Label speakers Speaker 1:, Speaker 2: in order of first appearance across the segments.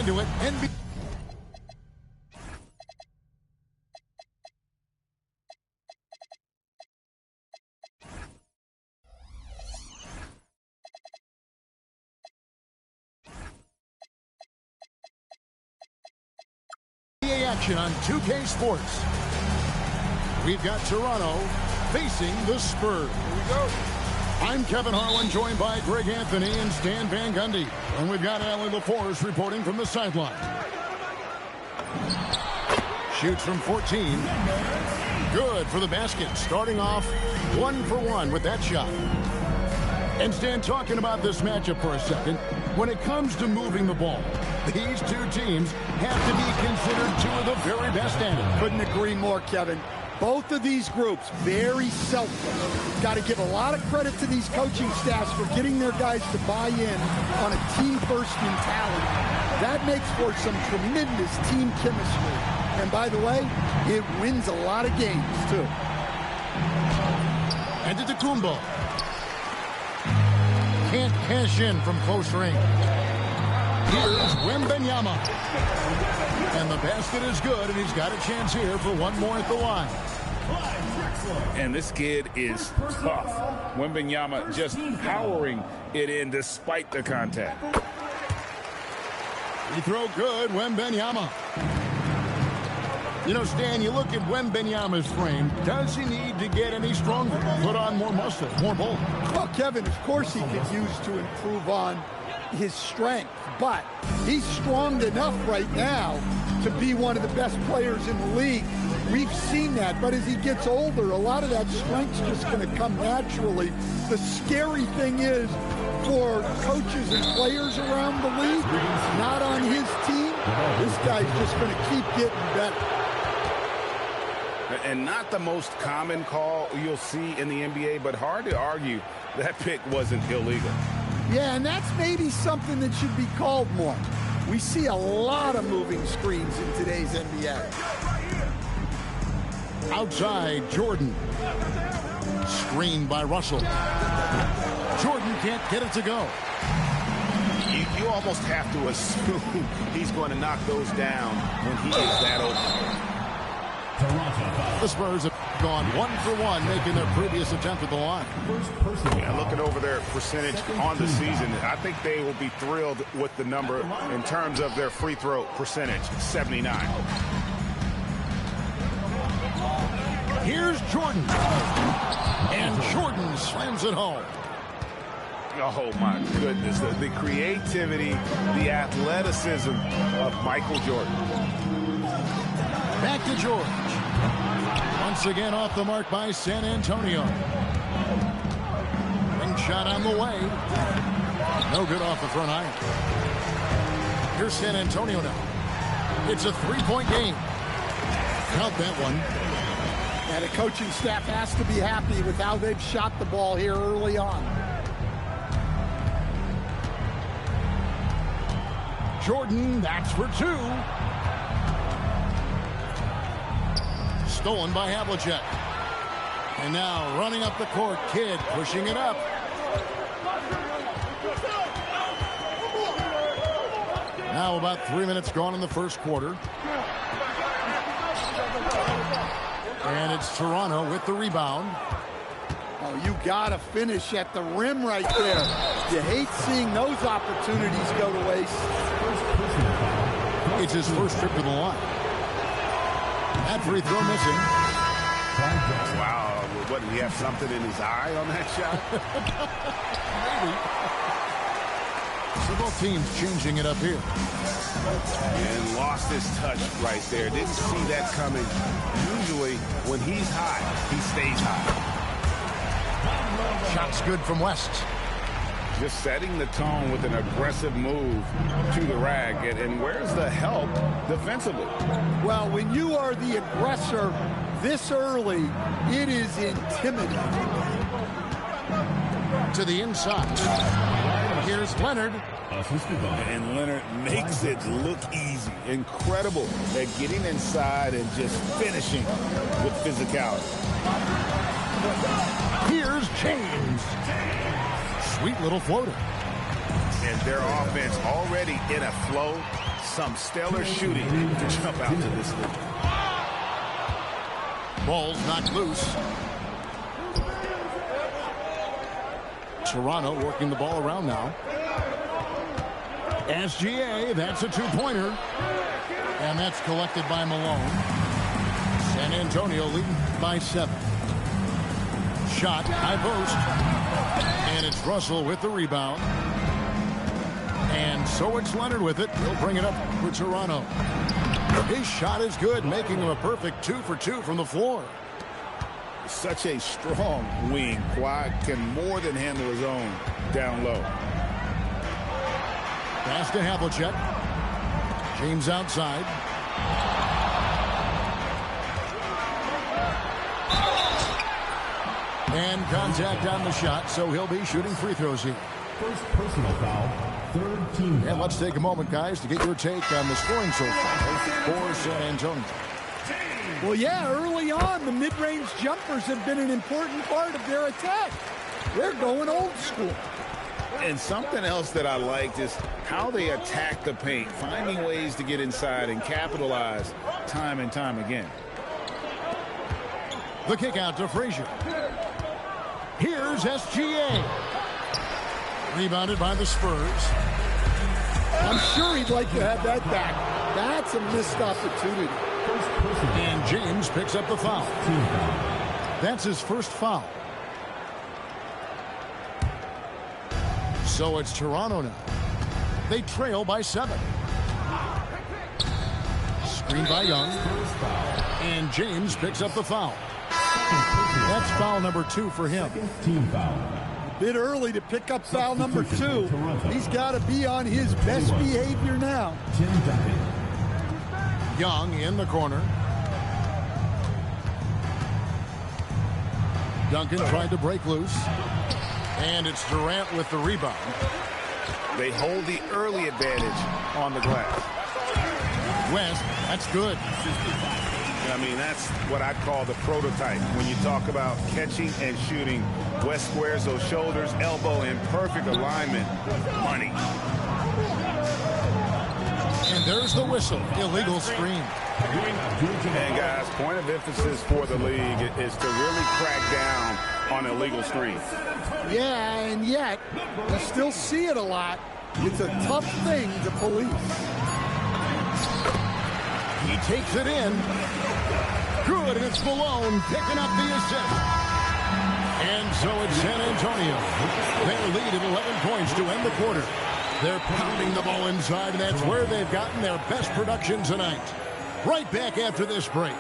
Speaker 1: into it. NBA action on 2K Sports. We've got Toronto facing the Spurs. Here we go. I'm Kevin Harlan, joined by Greg Anthony and Stan Van Gundy. And we've got Allie LaForce reporting from the sideline. Shoots from 14. Good for the basket. Starting off 1-for-1 with that shot. And Stan, talking about this matchup for a second, when it comes to moving the ball, these two teams have to be considered two of the very best at it.
Speaker 2: Couldn't agree more, Kevin. Both of these groups, very selfless. Got to give a lot of credit to these coaching staffs for getting their guys to buy in on a team-first mentality. That makes for some tremendous team chemistry. And by the way, it wins a lot of games, too.
Speaker 1: And Antetokounmpo. Can't cash in from close range. Here's Wembanyama. And the basket is good, and he's got a chance here for one more at the line.
Speaker 3: And this kid is tough. Wembanyama just powering it in despite the contact.
Speaker 1: Free throw good, Wembanyama. You know, Stan, you look at Wembanyama's frame. Does he need to get any stronger? Put on more muscle, more bulk?
Speaker 2: Well, Kevin, of course he could use to improve on his strength, but he's strong enough right now to be one of the best players in the league. We've seen that, but as he gets older, a lot of that strength's just going to come naturally. The scary thing is, for coaches and players around the league, not on his team, this guy's just going to keep getting better.
Speaker 3: And not the most common call you'll see in the NBA, but hard to argue that pick wasn't illegal.
Speaker 2: Yeah, and that's maybe something that should be called more. We see a lot of moving screens in today's NBA.
Speaker 1: Outside, Jordan. Screened by Russell. Jordan can't get it to go.
Speaker 4: You almost have to assume he's going to knock those down when he is that open.
Speaker 1: The Spurs have gone 1-for-1, making their previous attempt at the line.
Speaker 4: Yeah, looking over their percentage on the season, I think they will be thrilled with the number in terms of their free throw percentage, 79.
Speaker 1: Here's Jordan. And Jordan slams it home.
Speaker 4: Oh, my goodness. The creativity, the athleticism of Michael Jordan.
Speaker 1: Back to George. Once again off the mark by San Antonio. Ring shot on the way. No good off the front iron. Here's San Antonio now. It's a three-point game. Count that one.
Speaker 2: And the coaching staff has to be happy with how they've shot the ball here early on.
Speaker 1: Jordan, that's for two. Stolen by Havlicek. And now running up the court, Kidd pushing it up. Now about 3 minutes gone in the first quarter. And it's Toronto with the rebound.
Speaker 2: Oh, you got to finish at the rim right there. You hate seeing those opportunities go to waste.
Speaker 1: It's his first trip to the line. That free throw missing.
Speaker 4: Wow, what, did he have something in his eye on that shot?
Speaker 1: Maybe. So both teams changing it up here.
Speaker 4: And lost his touch right there. Didn't see that coming. Usually, when he's high, he stays high.
Speaker 1: Shots good from West.
Speaker 4: Just setting the tone with an aggressive move to the rack. And where's the help defensively?
Speaker 2: Well, when you are the aggressor this early, it is intimidating.
Speaker 1: To the inside. Here's Leonard.
Speaker 3: And Leonard makes it look easy. Incredible at getting inside and just finishing with physicality.
Speaker 1: Here's James. Sweet little floater.
Speaker 4: And their offense already in a flow,
Speaker 3: some stellar shooting to jump out to this league.
Speaker 1: Ball's knocked loose. Toronto working the ball around now. SGA, that's a two-pointer. And that's collected by Malone. San Antonio leading by 7. Shot, high post. And it's Russell with the rebound. And so it's Leonard with it. He'll bring it up for Toronto. His shot is good, making him a perfect 2 for 2 from the floor.
Speaker 3: Such a strong wing. Kawhi can more than handle his own down low.
Speaker 1: Pass to Havlicek. James outside. And contact on the shot, so he'll be shooting free throws here.
Speaker 5: First personal foul, third team foul.
Speaker 1: And let's take a moment, guys, to get your take on the scoring so far for San Antonio.
Speaker 2: Well, yeah, early on, the mid-range jumpers have been an important part of their attack. They're going old school.
Speaker 3: And something else that I liked is how they attack the paint, finding ways to get inside and capitalize time and time again.
Speaker 1: The kick out to Frazier. Here's SGA. Rebounded by the Spurs.
Speaker 2: I'm sure he'd like to have that back. That's a missed opportunity.
Speaker 1: And James picks up the foul. That's his first foul. So it's Toronto now. They trail by 7. Screen by Young. And James picks up the foul. That's foul number 2 for him.
Speaker 5: Team foul.
Speaker 2: A bit early to pick up foul number 2. He's got to be on his best behavior now.
Speaker 1: Young in the corner. Duncan tried to break loose. And it's Durant with the rebound.
Speaker 3: They hold the early advantage on the glass.
Speaker 1: West, that's good.
Speaker 3: I mean, that's what I call the prototype. When you talk about catching and shooting, West squares those shoulders, elbow in perfect alignment. Money.
Speaker 1: And there's the whistle. Illegal screen.
Speaker 3: And guys, point of emphasis for the league is to really crack down on illegal screens.
Speaker 2: Yeah, and yet, you still see it a lot. It's a tough thing to police.
Speaker 1: He takes it in. Good, and it's Malone picking up the assist. And so it's San Antonio. They lead at 11 points to end the quarter. They're pounding the ball inside, and that's where they've gotten their best production tonight. Right back after this break.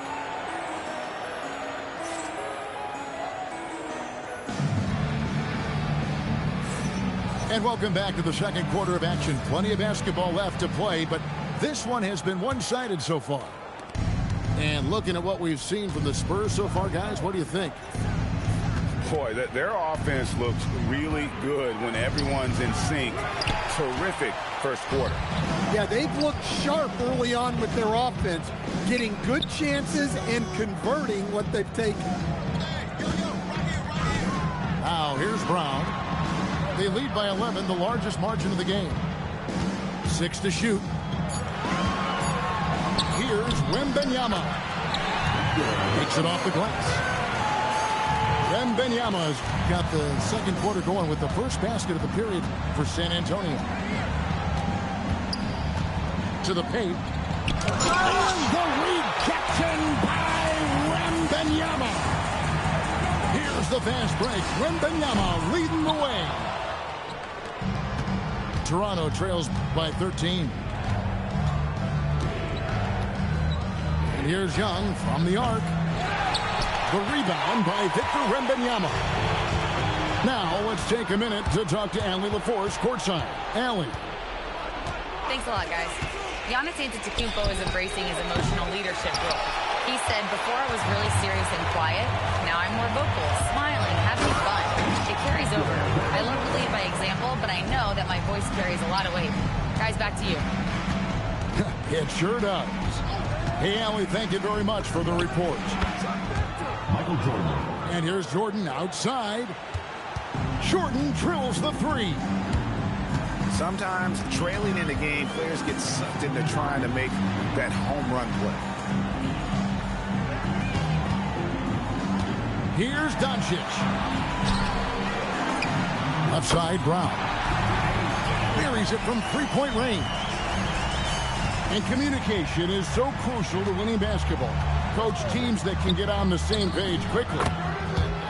Speaker 1: And welcome back to the second quarter of action. Plenty of basketball left to play, but this one has been one-sided so far. And looking at what we've seen from the Spurs so far, guys, what do you think?
Speaker 3: Boy, their offense looks really good when everyone's in sync. Terrific first quarter.
Speaker 2: Yeah, they've looked sharp early on with their offense, getting good chances and converting what they've taken.
Speaker 1: Now, here's Brown. They lead by 11, the largest margin of the game. 6 to shoot. Here's Wembanyama. Takes it off the glass. Wembanyama's got the second quarter going with the first basket of the period for San Antonio. To the paint. And the rejection by Wembanyama. Here's the fast break. Wembanyama leading the way. Toronto trails by 13. And here's Young from the arc. The rebound by Victor Wembanyama. Now let's take a minute to talk to Allie LaForce courtside. Allie.
Speaker 6: Thanks a lot, guys. Giannis Antetokounmpo is embracing his emotional leadership role. He said, before I was really serious and quiet, now I'm more vocal, smiling, having fun. It carries over. I love to lead by example, but I know that my voice carries a lot of weight. Guys, back to you.
Speaker 1: It sure does. Hey, Allie, thank you very much for the report.
Speaker 5: Michael Jordan.
Speaker 1: And here's Jordan outside. Jordan drills the 3.
Speaker 3: Sometimes trailing in the game, players get sucked into trying to make that home run play.
Speaker 1: Here's Doncic. Left side, Brown. Buries it from three-point range. And communication is so crucial to winning basketball. Coach, teams that can get on the same page quickly,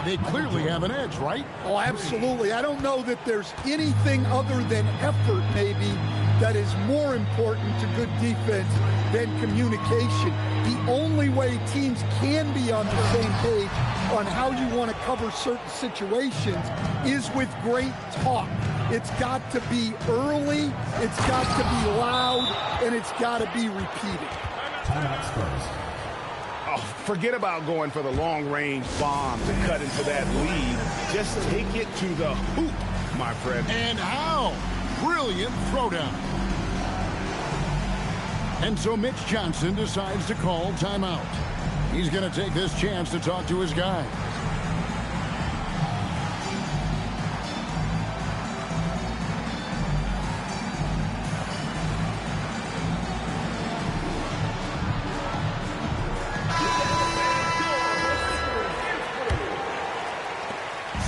Speaker 1: they clearly have an edge, right?
Speaker 2: Oh, absolutely. I don't know that there's anything other than effort, maybe, that is more important to good defense than communication. The only way teams can be on the same page on how you want to cover certain situations is with great talk. It's got to be early, it's got to be loud, and it's got to be repeated.
Speaker 5: Timeout Spurs.
Speaker 3: Oh, forget about going for the long-range bomb to cut into that lead. Just take it to the hoop, my friend.
Speaker 1: And how? Brilliant throwdown. And so Mitch Johnson decides to call timeout. He's going to take this chance to talk to his guys.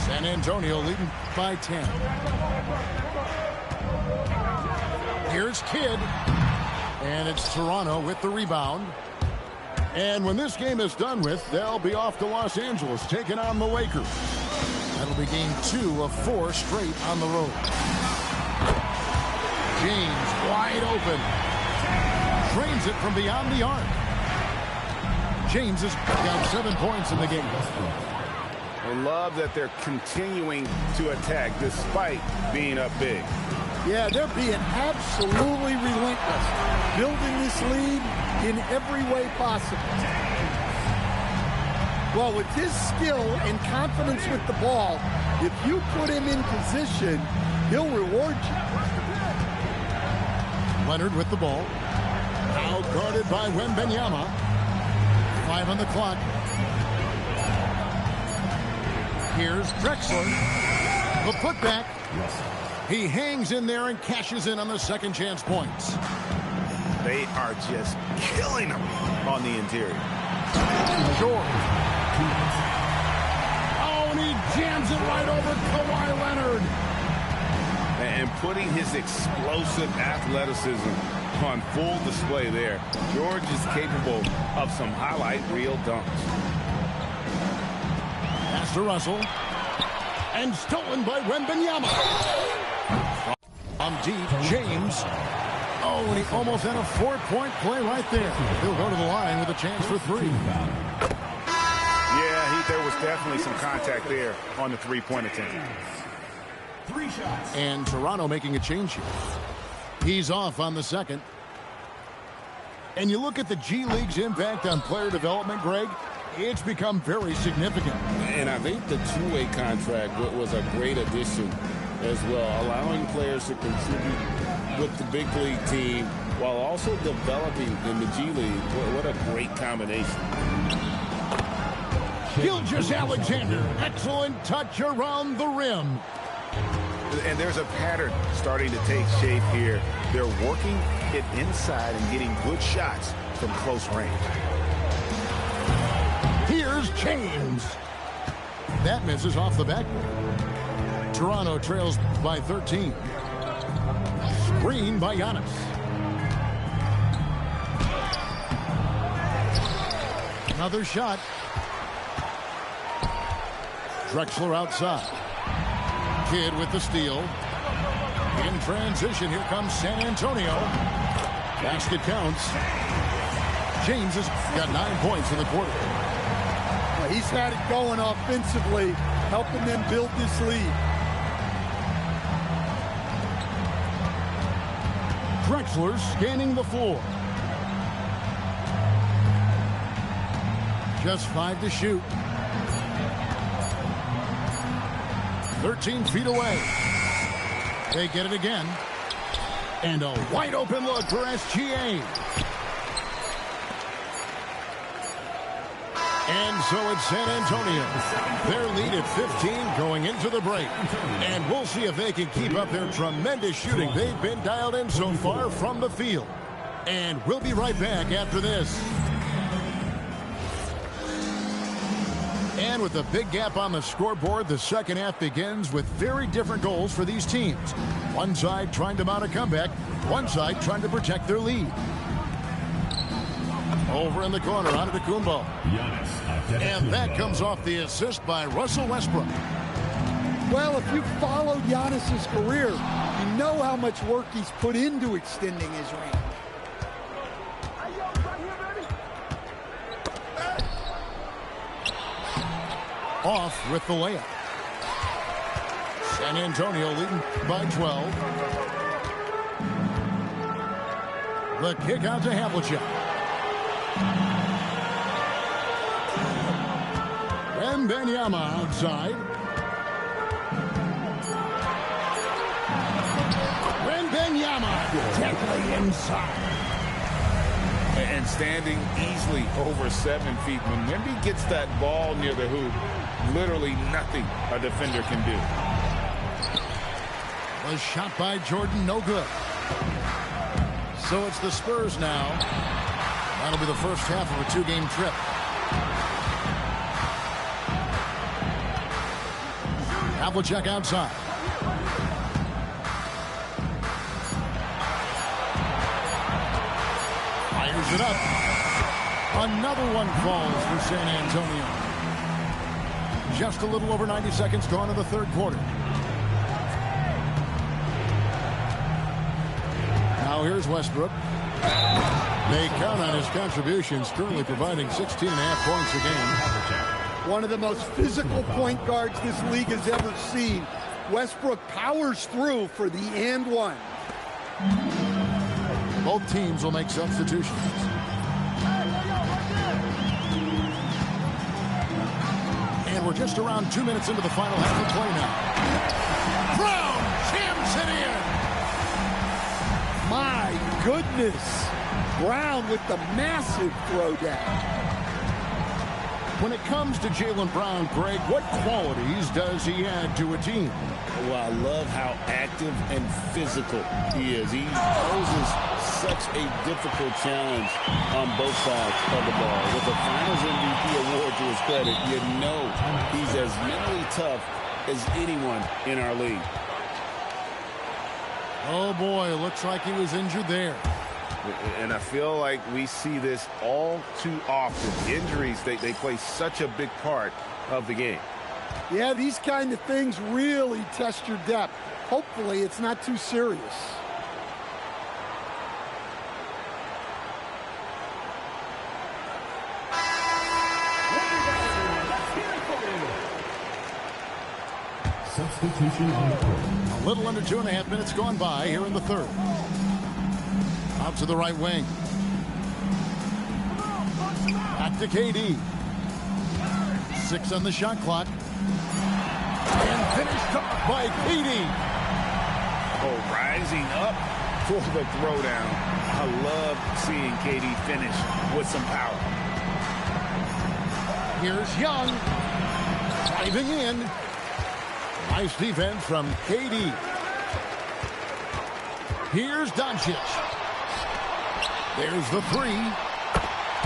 Speaker 1: San Antonio leading by 10. Here's Kidd. And it's Toronto with the rebound. And when this game is done with, they'll be off to Los Angeles, taking on the Lakers. That'll be game 2 of 4 straight on the road. James wide open. Trains it from beyond the arc. James has got 7 points in the game.
Speaker 3: I love that they're continuing to attack despite being up big.
Speaker 2: Yeah, they're being absolutely relentless, building this lead in every way possible. Well, with his skill and confidence with the ball, if you put him in position, he'll reward you.
Speaker 1: Leonard with the ball. Now guarded by Wembanyama. 5 on the clock. Here's Drexler. The putback. He hangs in there and cashes in on the second chance points.
Speaker 3: They are just killing them on the interior.
Speaker 1: George. Oh, and he jams it right over Kawhi Leonard.
Speaker 3: And putting his explosive athleticism on full display there. George is capable of some highlight reel dunks.
Speaker 1: Pass to Russell. And stolen by Wembanyama. From deep, James. Oh, and he almost had a 4-point play right there. He'll go to the line with a chance for 3.
Speaker 3: Yeah, there was definitely some contact there on the three-point attempt.
Speaker 5: 3 shots.
Speaker 1: And Toronto making a change here. He's off on the second. And you look at the G League's impact on player development, Greg, it's become very significant.
Speaker 7: And I think the two-way contract was a great addition as well, allowing players to contribute with the big league team while also developing in the G League. What a great combination.
Speaker 1: Gilgeous-Alexander, excellent touch around the rim.
Speaker 3: And there's a pattern starting to take shape here. They're working it inside and getting good shots from close range.
Speaker 1: Here's James. That misses off the backboard. Toronto trails by 13. Screen by Giannis. Another shot. Drexler outside. Kidd with the steal. In transition, here comes San Antonio. Basket counts. James has got 9 points in the quarter.
Speaker 2: Well, he's had it going offensively, helping them build this lead.
Speaker 1: Drexler scanning the floor. Just 5 to shoot. 13 feet away. They get it again. And a wide open look for SGA. And so it's San Antonio. Their lead at 15 going into the break. And we'll see if they can keep up their tremendous shooting they've been dialed in so far from the field. And we'll be right back after this. And with a big gap on the scoreboard, the second half begins with very different goals for these teams. One side trying to mount a comeback, one side trying to protect their lead. Over in the corner, Antetokounmpo. And that comes off the assist by Russell Westbrook.
Speaker 2: Well, if you followed Giannis's career, you know how much work he's put into extending his range.
Speaker 1: Off with the layup. San Antonio leading by 12. The kick out to Havlicek. Wembanyama outside. Wembanyama directly inside.
Speaker 7: And standing easily over 7 feet. When Wemby gets that ball near the hoop, literally nothing a defender can do.
Speaker 1: Was shot by Jordan, no good. So it's the Spurs now. That'll be the first half of a 2-game trip. Havlicek outside. Fires it up. Another one falls for San Antonio. Just a little over 90 seconds gone in the third quarter. Now here's Westbrook. They count on his contributions, currently providing 16.5 points a game.
Speaker 2: One of the most physical point guards this league has ever seen. Westbrook powers through for the and one.
Speaker 1: Both teams will make substitutions. And we're just around 2 minutes into the final half of play now. Brown jams it in.
Speaker 2: My goodness. Brown with the massive throwdown.
Speaker 1: When it comes to Jaylen Brown, Greg, what qualities does he add to a team?
Speaker 7: Well, I love how active and physical he is. He poses such a difficult challenge on both sides of the ball. With the Finals MVP award to his credit, you know he's as mentally tough as anyone in our league.
Speaker 1: Oh, boy, looks like he was injured there.
Speaker 3: And I feel like we see this all too often. Injuries, they play such a big part of the game.
Speaker 2: Yeah, these kind of things really test your depth. Hopefully, it's not too serious.
Speaker 5: Substitution on the court.
Speaker 1: A little under 2.5 minutes gone by here in the third. Out to the right wing. Back to KD. 6 on the shot clock. And finished off by KD.
Speaker 3: Oh, rising up for the throwdown. I love seeing KD finish with some power.
Speaker 1: Here's Young. Driving in. Nice defense from KD. Here's Doncic. There's the three.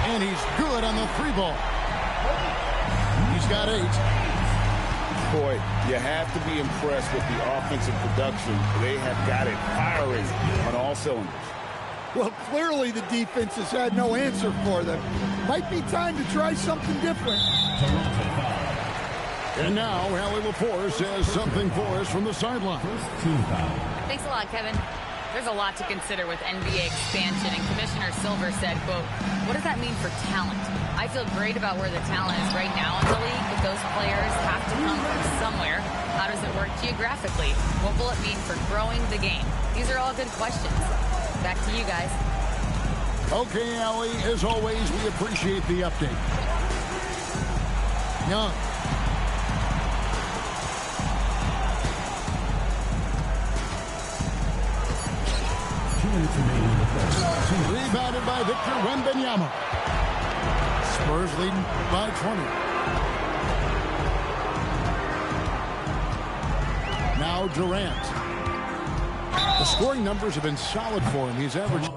Speaker 1: And he's good on the 3-ball. He's got 8.
Speaker 7: Boy, you have to be impressed with the offensive production. They have got it firing on all cylinders.
Speaker 2: Well, clearly the defense has had no answer for them. Might be time to try something different.
Speaker 1: And now, Allie Lepore says something for us from the sideline.
Speaker 6: Thanks a lot, Kevin. There's a lot to consider with NBA expansion, and Commissioner Silver said, quote, what does that mean for talent? I feel great about where the talent is right now in the league, but those players have to come from somewhere. How does it work geographically? What will it mean for growing the game? These are all good questions. Back to you guys.
Speaker 1: Okay, Allie, as always, we appreciate the update. Young.
Speaker 5: Rebounded
Speaker 1: Rebounded by Victor Wembanyama. Spurs leading by 20. Now Durant. The scoring numbers have been solid for him. He's averaged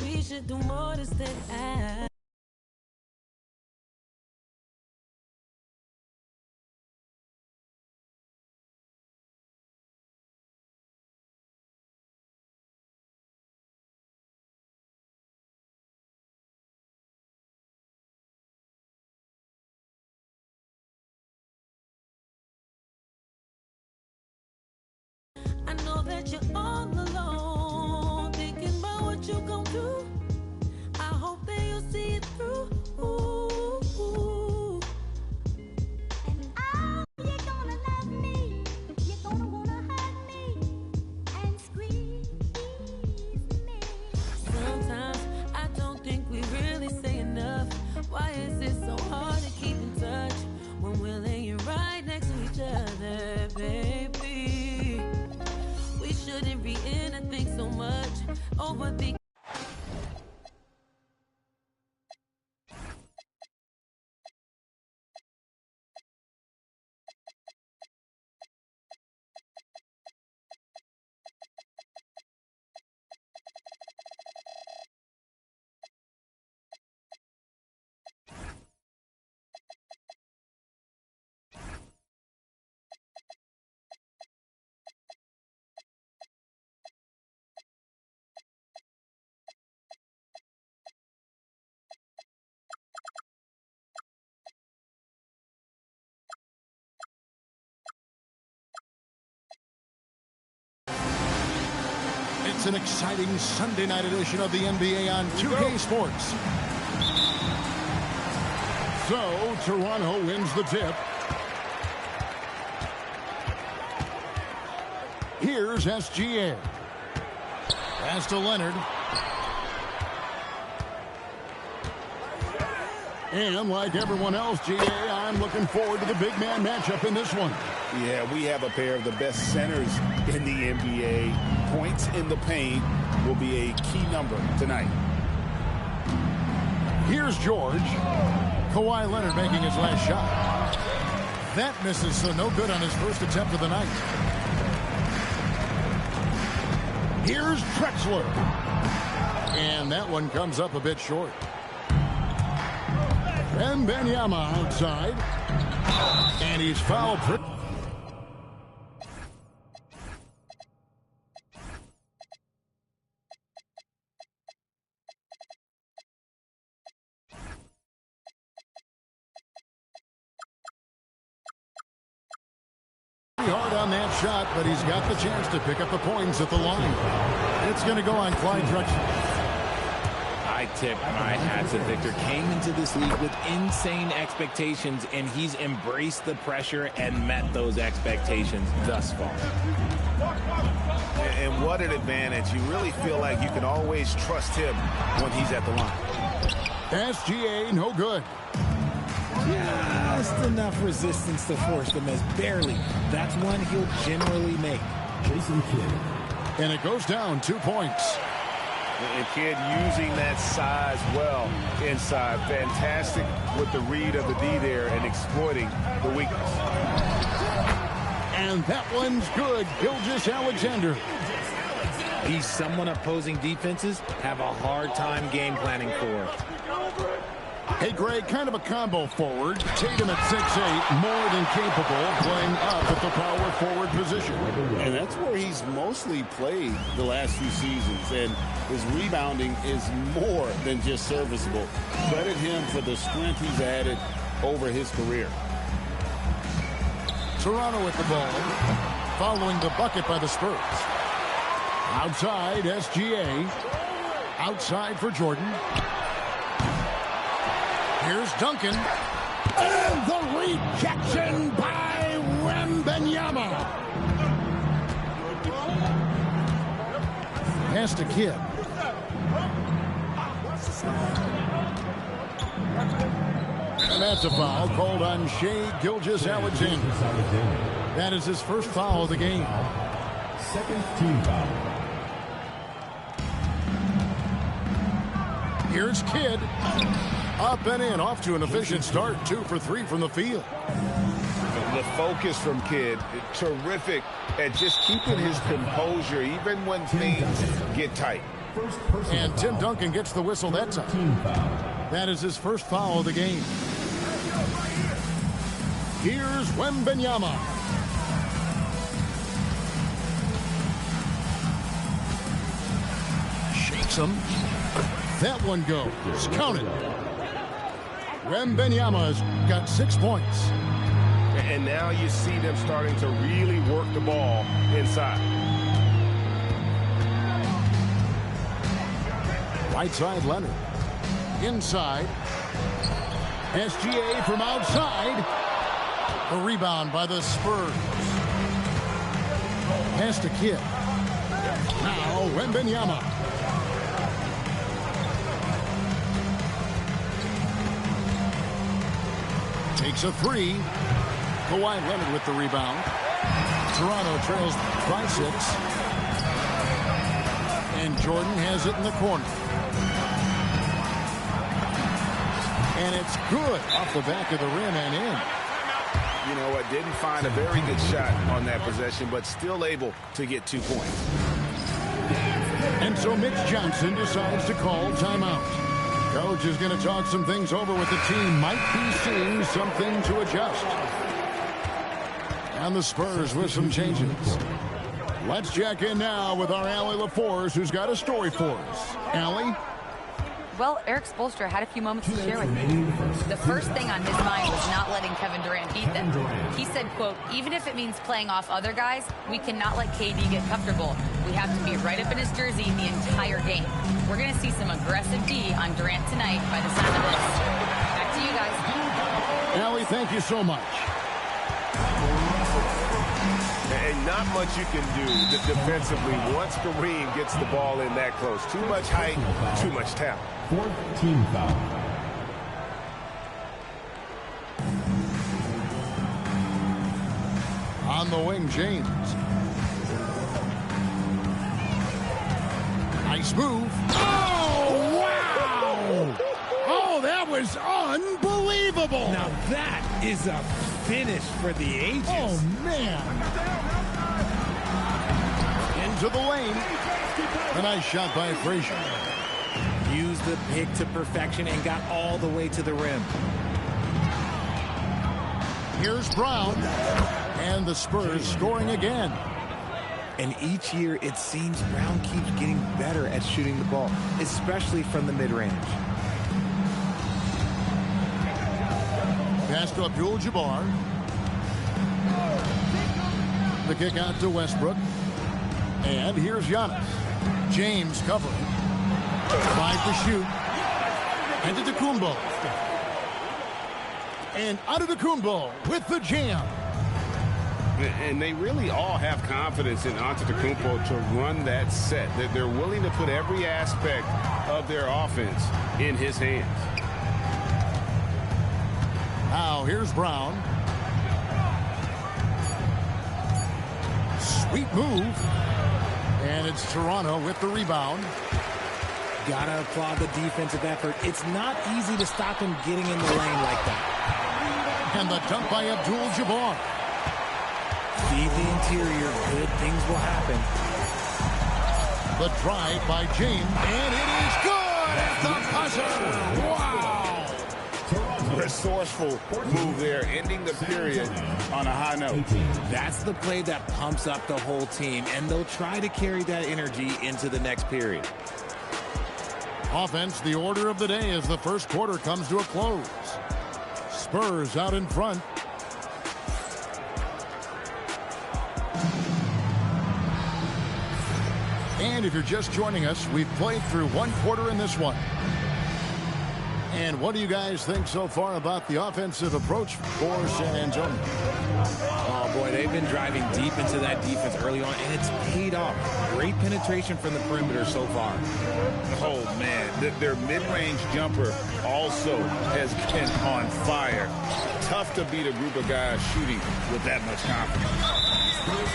Speaker 8: we should do more to stand out. I know that you're all alone, thinking about what you gon' do. I hope that you'll see it through.
Speaker 9: And oh, you're gonna love me. You're gonna wanna hug me and squeeze me.
Speaker 8: Sometimes I don't think we really say enough. Why is it so hard to keep in touch when we're laying right next to each other, baby? We shouldn't be in a thing so much over the
Speaker 1: It's an exciting Sunday night edition of the NBA on 2K Sports. So, Toronto wins the tip. Here's SGA. Pass to Leonard. And like everyone else, GA, I'm looking forward to the big man matchup in this one.
Speaker 3: Yeah, we have a pair of the best centers in the NBA. Points in the paint will be a key number tonight.
Speaker 1: Here's George. Kawhi Leonard making his last shot. That misses, so no good on his first attempt of the night. Here's Drexler. And that one comes up a bit short. Wembanyama outside. And he's fouled. Hard on that shot, but he's got the chance to pick up the points at the line. It's going to go on Clyde Drexler.
Speaker 10: I tip my hat to Victor. Came into this league with insane expectations, and he's embraced the pressure and met those expectations thus far.
Speaker 3: And what an advantage. You really feel like you can always trust him when he's at the line.
Speaker 1: SGA, no good.
Speaker 10: Just enough resistance to force the miss. Barely. That's one he'll generally make.
Speaker 5: Jason Kidd.
Speaker 1: And it goes down 2 points.
Speaker 3: And Kidd using that size well inside. Fantastic with the read of the D there and exploiting the weakness.
Speaker 1: And that one's good. Gilgeous-Alexander.
Speaker 10: He's someone opposing defenses have a hard time game planning for.
Speaker 1: Hey, Greg, kind of a combo forward. Tatum at 6'8", more than capable of playing up at the power forward position.
Speaker 7: And that's where he's mostly played the last few seasons. And his rebounding is more than just serviceable. Credit him for the strength he's added over his career.
Speaker 1: Toronto with the ball, following the bucket by the Spurs. Outside, SGA. Outside for Jordan. Here's Duncan. And the rejection by Wembanyama. Pass to Kidd. And that's a foul called on Shai Gilgeous-Alexander. That is his first foul of the game.
Speaker 5: Second team foul.
Speaker 1: Here's Kidd. Up and in, off to an efficient start. 2 for 3 from the field.
Speaker 3: The focus from Kidd, terrific at just keeping his composure even when things get tight.
Speaker 1: And Tim Duncan gets the whistle that time. That is his first foul of the game. Here's Wembanyama. Shakes him. That one goes. Count it. Wembanyama's got 6 points.
Speaker 3: And now you see them starting to really work the ball inside.
Speaker 1: Right side, Leonard. Inside. SGA from outside. A rebound by the Spurs. Pass to Kidd. Now Wembanyama. Takes a 3. Kawhi Leonard with the rebound. Toronto trails by 6. And Jordan has it in the corner. And it's good off the back of the rim and in.
Speaker 3: You know what? Didn't find a very good shot on that possession, but still able to get 2 points.
Speaker 1: And so Mitch Johnson decides to call timeout. Coach is going to talk some things over with the team. Might be seeing something to adjust. And the Spurs with some changes. Let's check in now with our Allie LaForce, who's got a story for us. Allie?
Speaker 6: Well, Eric Spoelstra had a few moments to share with me. The first thing on his mind was not letting Kevin Durant beat them. He said, quote, even if it means playing off other guys, we cannot let KD get comfortable. We have to be right up in his jersey the entire game. We're going to see some aggressive D on Durant tonight by the sound of this. Back to you guys.
Speaker 1: Allie, thank you so much.
Speaker 4: And not much you can do defensively once Kareem gets the ball in that close. Too much height, too much talent.
Speaker 5: 4th team foul.
Speaker 1: On the wing, James. Nice move. Oh, wow! Oh, that was unbelievable!
Speaker 10: Now that is a finish for the ages.
Speaker 1: Oh, man. Into the lane. A nice shot by Frazier.
Speaker 10: Used the pick to perfection and got all the way to the rim.
Speaker 1: Here's Brown. And the Spurs scoring again.
Speaker 10: And each year, it seems Brown keeps getting better at shooting the ball, especially from the mid-range.
Speaker 1: Pass to Abdul-Jabbar. The kick out to Westbrook. And here's Giannis. James covering. 5 to shoot. And to Antetokounmpo. And Antetokounmpo with the jam.
Speaker 7: And they really all have confidence in Antetokounmpo to run that set. That they're willing to put every aspect of their offense in his hands.
Speaker 1: Now here's Brown. Sweet move. And it's Toronto with the rebound.
Speaker 10: Gotta applaud the defensive effort. It's not easy to stop him getting in the lane like that.
Speaker 1: And the dunk by Abdul-Jabbar.
Speaker 10: Feed the interior. Good things will happen.
Speaker 1: The drive by James. And it is good at the buzzer. Wow.
Speaker 7: Resourceful move there, ending the period on a high note.
Speaker 10: That's the play that pumps up the whole team, and they'll try to carry that energy into the next period.
Speaker 1: Offense, the order of the day as the first quarter comes to a close. Spurs out in front. And if you're just joining us, we've played through one quarter in this one. And what do you guys think so far about the offensive approach for San Antonio?
Speaker 10: Oh, boy, they've been driving deep into that defense early on, and it's paid off. Great penetration from the perimeter so far.
Speaker 3: Oh, man, their mid-range jumper also has been on fire. Tough to beat a group of guys shooting with that much confidence.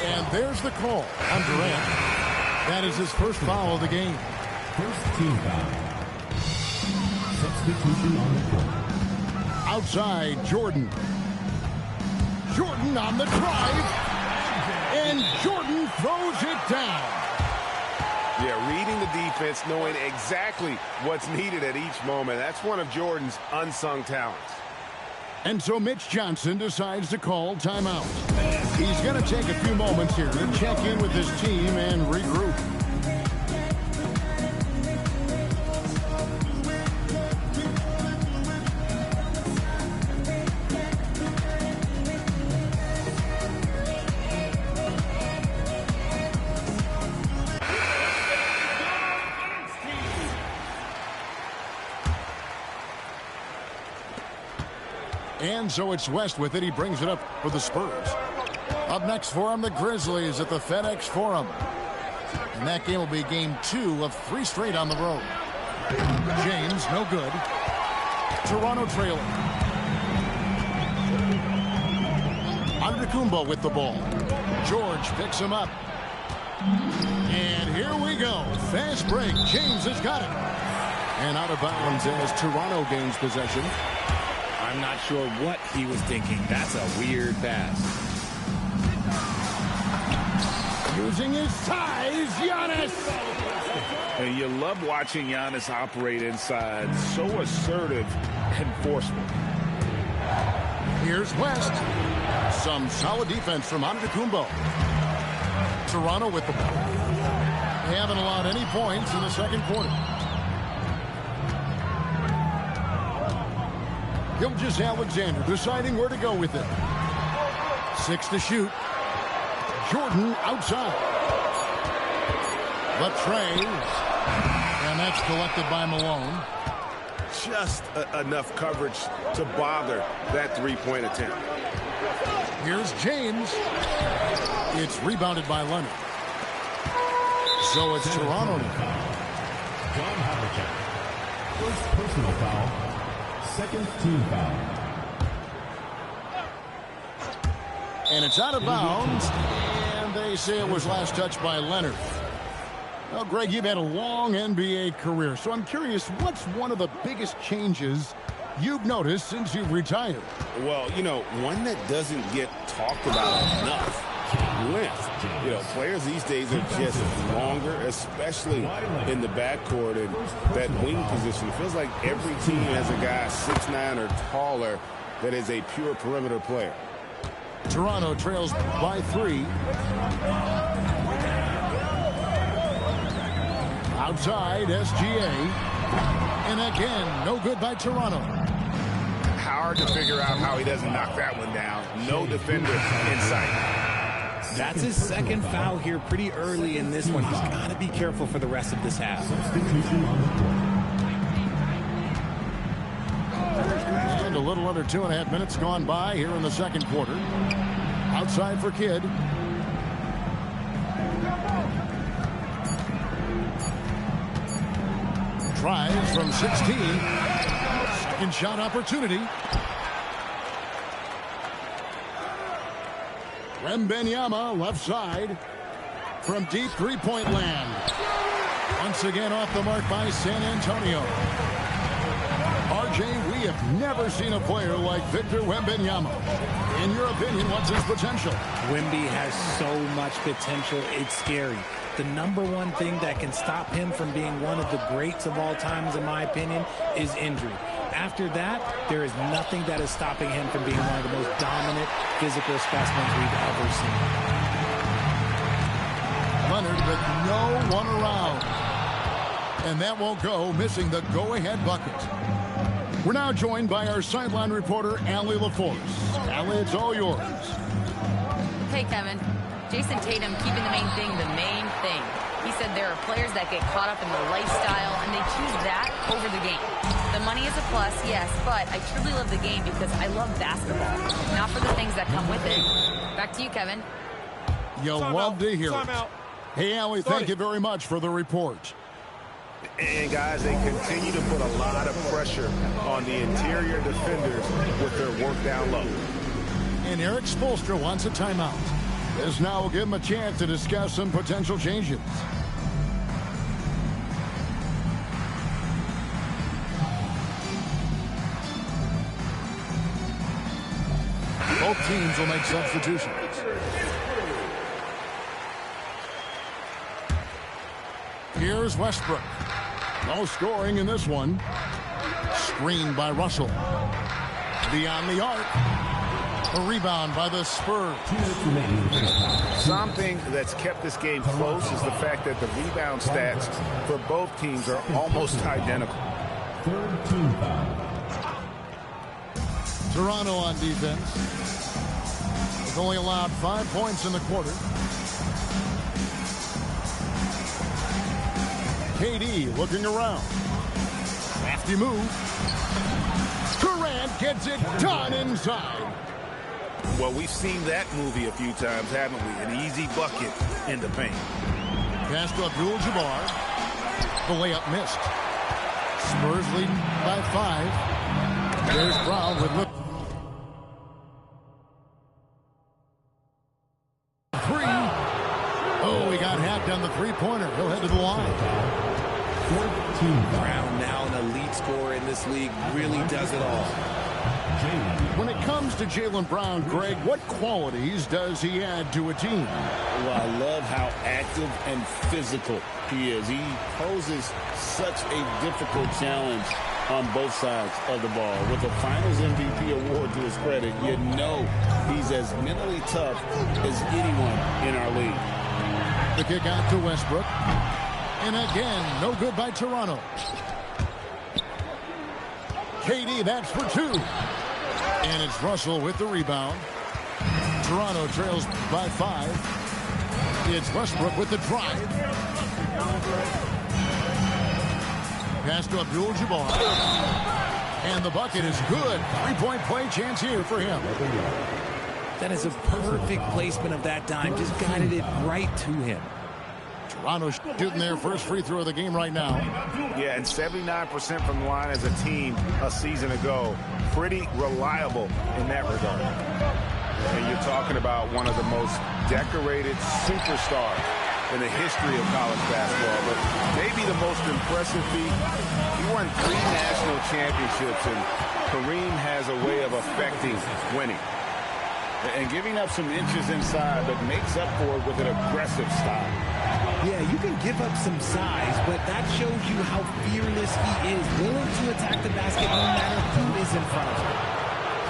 Speaker 1: And there's the call on Durant. That is his first foul of the game.
Speaker 5: First team foul. Substitution on the court.
Speaker 1: Outside, Jordan. Jordan on the drive. And Jordan throws it down.
Speaker 4: Yeah, reading the defense, knowing exactly what's needed at each moment. That's one of Jordan's unsung talents.
Speaker 1: And so Mitch Johnson decides to call timeout. He's going to take a few moments here to check in with his team and regroup. And so it's West with it. He brings it up for the Spurs. Up next for him, the Grizzlies at the FedEx Forum. And that game will be game 2 of 3 straight on the road. James, no good. Toronto trailing. Antetokounmpo with the ball. George picks him up. And here we go. Fast break. James has got it. And out of bounds as Toronto gains possession.
Speaker 10: I'm not sure what he was thinking. That's a weird pass.
Speaker 1: Using his size, Giannis.
Speaker 3: And you love watching Giannis operate inside. So assertive and forceful.
Speaker 1: Here's West. Some solid defense from Antetokounmpo. Toronto with the ball. They haven't allowed any points in the second quarter. Gilgeous-Alexander deciding where to go with it. 6 to shoot. Jordan outside. Latrey. And that's collected by Malone.
Speaker 4: Just enough coverage to bother that three-point attempt.
Speaker 1: Here's James. It's rebounded by Leonard. So it's Toronto now.
Speaker 5: John Havlicek. First personal foul. Second team foul.
Speaker 1: And it's out of bounds. And they say it was last touched by Leonard. Well, Greg, you've had a long NBA career, so I'm curious, what's one of the biggest changes you've noticed since you've retired?
Speaker 7: Well, you know, one that doesn't get talked about enough. Length. You know, players these days are just longer, especially in the backcourt and that wing position. It feels like every team has a guy 6'9" or taller that is a pure perimeter player.
Speaker 1: Toronto trails by 3. Outside, SGA. And again, no good by Toronto.
Speaker 4: Hard to figure out how he doesn't knock that one down. No defender in sight.
Speaker 10: That's his second foul here pretty early in this one. He's got to be careful for the rest of this half.
Speaker 5: Substitution on the court.
Speaker 1: And a little under 2.5 minutes gone by here in the second quarter. Outside for Kidd. Tries from 16. Second shot opportunity. Wembanyama left side from deep three-point land. Once again off the mark by San Antonio. RJ, we have never seen a player like Victor Wembanyama. In your opinion, what's his potential?
Speaker 10: Wemby has so much potential, it's scary. The number one thing that can stop him from being one of the greats of all times, in my opinion, is injury. After that, there is nothing that is stopping him from being one of the most dominant physical specimens we've ever seen.
Speaker 1: Leonard with no one around. And that won't go, missing the go-ahead bucket. We're now joined by our sideline reporter, Allie LaForce. Allie, it's all yours.
Speaker 6: Hey, Kevin. Jason Tatum keeping the main thing. He said there are players that get caught up in the lifestyle, and they choose that over the game. The money is a plus, yes, but I truly love the game because I love basketball, not for the things that come with it. Back to you, Kevin.
Speaker 1: You'll love to hear it. Hey, Allie, thank you very much for the report.
Speaker 4: And, guys, they continue to put a lot of pressure on the interior defenders with their work down low.
Speaker 1: And Eric Spoelstra wants a timeout. This now will give him a chance to discuss some potential changes. Both teams will make substitutions. Here's Westbrook. No scoring in this one. Screened by Russell. Beyond the arc. A rebound by the Spurs.
Speaker 4: Something that's kept this game close is the fact that the rebound stats for both teams are almost identical.
Speaker 5: Third team foul.
Speaker 1: Toronto on defense. They've only allowed 5 points in the quarter. KD looking around. Crafty move. Durant gets it done inside.
Speaker 3: Well, we've seen that movie a few times, haven't we? An easy bucket in the paint.
Speaker 1: Pass to Abdul-Jabbar. The layup missed. Spurs leading by 5. There's Brown with 3. Oh, he got hacked on the three-pointer. He'll head to the line.
Speaker 10: Brown, now an elite scorer in this league, really does it all.
Speaker 1: When it comes to Jaylen Brown, Greg, what qualities does he add to a team?
Speaker 7: Well, I love how active and physical he is. He poses such a difficult challenge on both sides of the ball. With the Finals MVP award to his credit, you know he's as mentally tough as anyone in our league.
Speaker 1: The kick out to Westbrook. And again, no good by Toronto. KD, that's for 2. And it's Russell with the rebound. Toronto trails by 5. It's Westbrook with the drive. Pass to Abdul-Jabbar. And the bucket is good. 3-point play chance here for him.
Speaker 10: That is a perfect placement of that dime. Just guided it right to him.
Speaker 1: Toronto shooting their first free throw of the game right now.
Speaker 4: Yeah, and 79% from the line as a team a season ago. Pretty reliable in that regard. And you're talking about one of the most decorated superstars in the history of college basketball. But maybe the most impressive feat, he won 3 national championships, and Kareem has a way of affecting winning.
Speaker 3: And giving up some inches inside, but makes up for it with an aggressive style.
Speaker 10: Yeah, you can give up some size, but that shows you how fearless he is, willing to attack the basket no matter who is in front of him.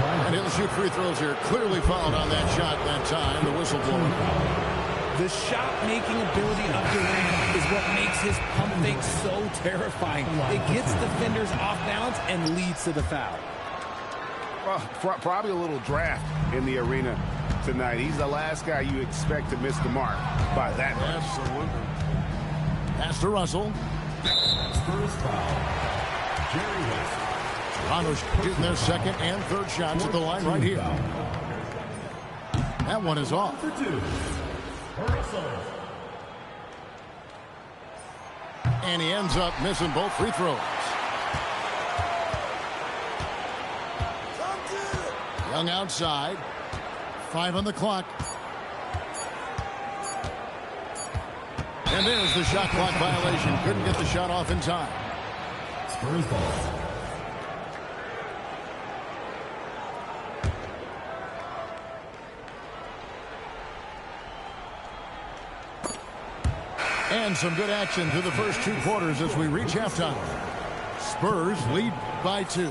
Speaker 1: And he'll shoot free throws here. Clearly fouled on that shot that time. The whistle blowing.
Speaker 10: The shot-making ability of Durant is what makes his pump fake so terrifying. It gets defenders off balance and leads to the foul.
Speaker 4: Well, probably a little draft in the arena tonight. He's the last guy you expect to miss the mark by that much.
Speaker 1: Absolutely. Pass to Russell.
Speaker 5: Spurs foul. Jerry West.
Speaker 1: Toronto shooting their second and third shots at the line right here. That one is off.
Speaker 5: For 2. Russell.
Speaker 1: And he ends up missing both free throws. Young outside. 5 on the clock. And there's the shot clock violation. Couldn't get the shot off in time.
Speaker 5: Spurs ball.
Speaker 1: And some good action through the first 2 quarters as we reach halftime. Spurs lead by 2.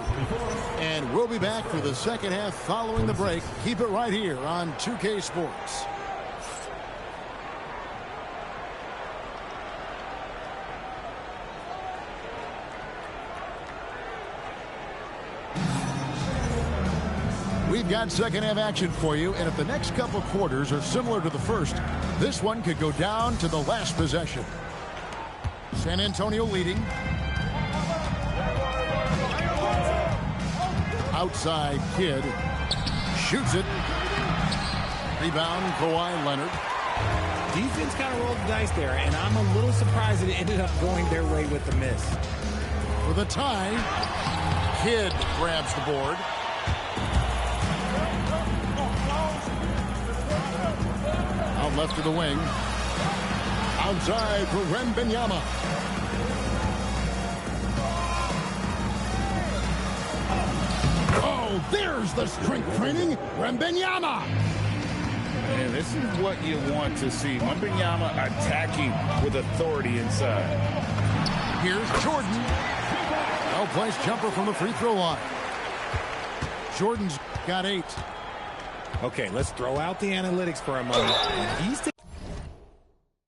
Speaker 1: And we'll be back for the second half following the break. Keep it right here on 2K Sports. We've got second half action for you, and if the next couple quarters are similar to the first, this one could go down to the last possession. San Antonio leading. Outside Kidd. Shoots it. Rebound, Kawhi Leonard.
Speaker 10: Defense kind of rolled the dice there, and I'm a little surprised that it ended up going their way with the miss.
Speaker 1: For the tie, Kidd grabs the board. Out left to the wing. Outside for Wembanyama. Oh, there's the strength training. Wembanyama.
Speaker 3: And this is what you want to see. Wembanyama attacking with authority inside.
Speaker 1: Here's Jordan. Well-placed jumper from the free throw line. Jordan's got 8.
Speaker 10: Okay, let's throw out the analytics for a moment. When he's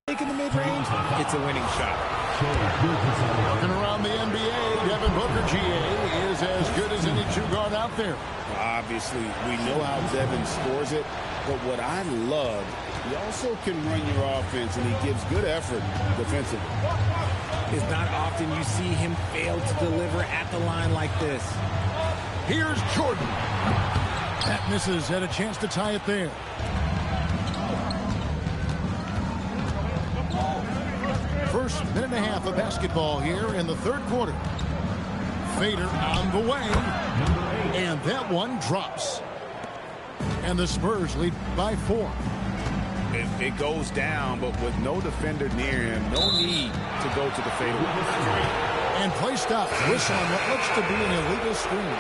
Speaker 10: taking the mid-range, it's a winning shot.
Speaker 1: Looking around the NBA, Devin Booker, GA, is as good as any 2-guard out there.
Speaker 3: Obviously, we know how Devin scores it, but what I love, he also can run your offense, and he gives good effort defensively.
Speaker 10: It's not often you see him fail to deliver at the line like this.
Speaker 1: Here's Jordan. That misses, had a chance to tie it there. First minute and a half of basketball here in the third quarter. Fader on the way. And that one drops. And the Spurs lead by 4.
Speaker 4: It goes down, but with no defender near him, no need to go to the fadeaway.
Speaker 1: And play stops. Whistle on what looks to be an illegal screen.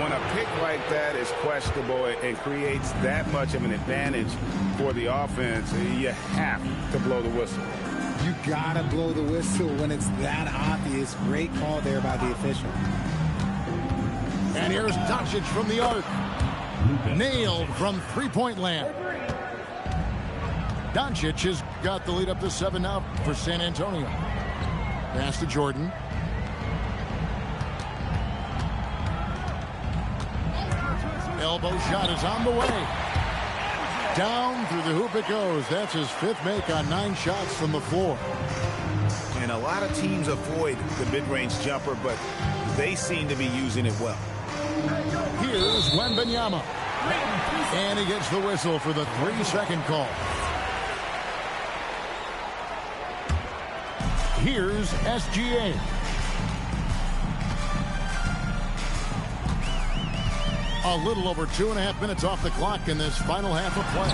Speaker 4: When a pick like that is questionable and creates that much of an advantage for the offense, you have to blow the whistle.
Speaker 10: You gotta blow the whistle when it's that obvious. Great call there by the official.
Speaker 1: And here's Doncic from the arc. Nailed from three-point land. Doncic has got the lead up to 7 now for San Antonio. Pass to Jordan. Elbow shot is on the way. Down through the hoop it goes. That's his 5th make on 9 shots from the floor.
Speaker 3: And a lot of teams avoid the mid-range jumper, but they seem to be using it well.
Speaker 1: Here's Wembanyama. And he gets the whistle for the 3-second call. Here's SGA. A little over 2.5 minutes off the clock in this final half of play.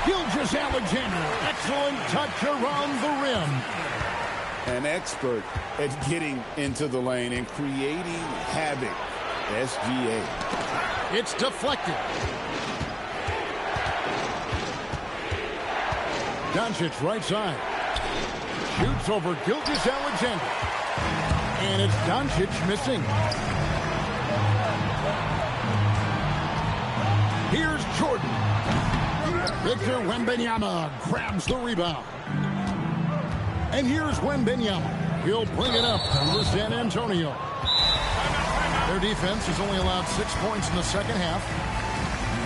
Speaker 1: Gilgeous-Alexander, excellent touch around the rim.
Speaker 7: An expert at getting into the lane and creating havoc. SGA.
Speaker 1: It's deflected. Doncic right side. Shoots over Gilgeous-Alexander. And it's Doncic missing. Here's Jordan. Victor Wembanyama grabs the rebound. And here's Wembanyama. He'll bring it up for San Antonio. Their defense has only allowed 6 points in the second half.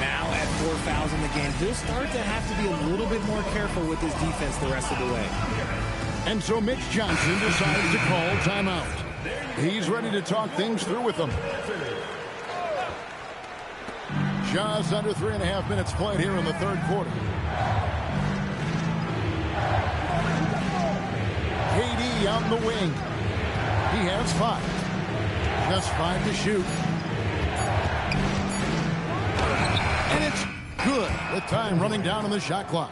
Speaker 10: Now at 4 fouls in the game, he'll start to have to be a little bit more careful with his defense the rest of the way.
Speaker 1: And so Mitch Johnson decides to call timeout. He's ready to talk things through with them. Just under 3.5 minutes played here in the third quarter. KD on the wing. He has 5. Just 5 to shoot. And it's good with time running down on the shot clock.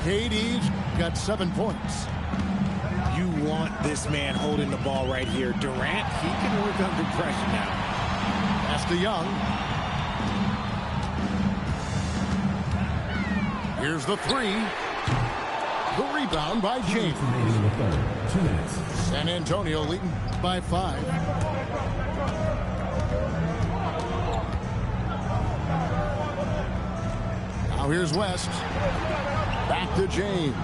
Speaker 1: KD's got 7 points.
Speaker 10: You want this man holding the ball right here. Durant, he can work under pressure now.
Speaker 1: Pass to Young. Here's the 3. The rebound by James.
Speaker 5: 2 minutes.
Speaker 1: San Antonio leading by 5. Now here's West. Back to James.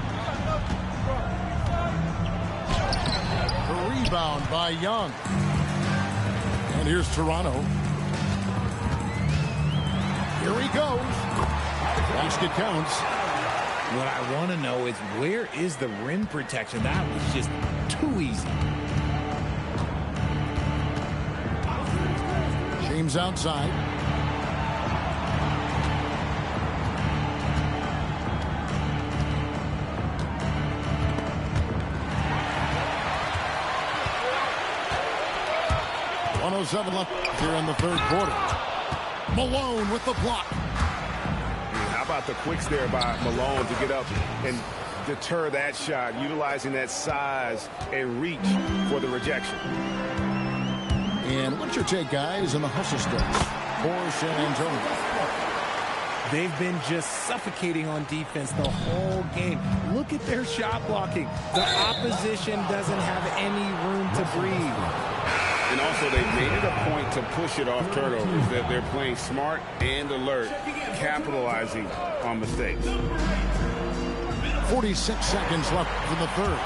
Speaker 1: The rebound by Young. And here's Toronto. Here he goes. Basket counts.
Speaker 10: What I want to know is, where is the rim protection? That was just too easy.
Speaker 1: James outside. .107 left here in the third quarter. Malone with the block.
Speaker 4: How about the quicks there by Malone to get up and deter that shot, utilizing that size and reach for the rejection.
Speaker 1: And what's your take, guys, on the hustle starts for San Antonio?
Speaker 10: They've been just suffocating on defense the whole game. Look at their shot blocking. The opposition doesn't have any room to breathe.
Speaker 7: And also, they've made it a point to push it off turnovers. That they're playing smart and alert, capitalizing on mistakes.
Speaker 1: 46 seconds left in the third.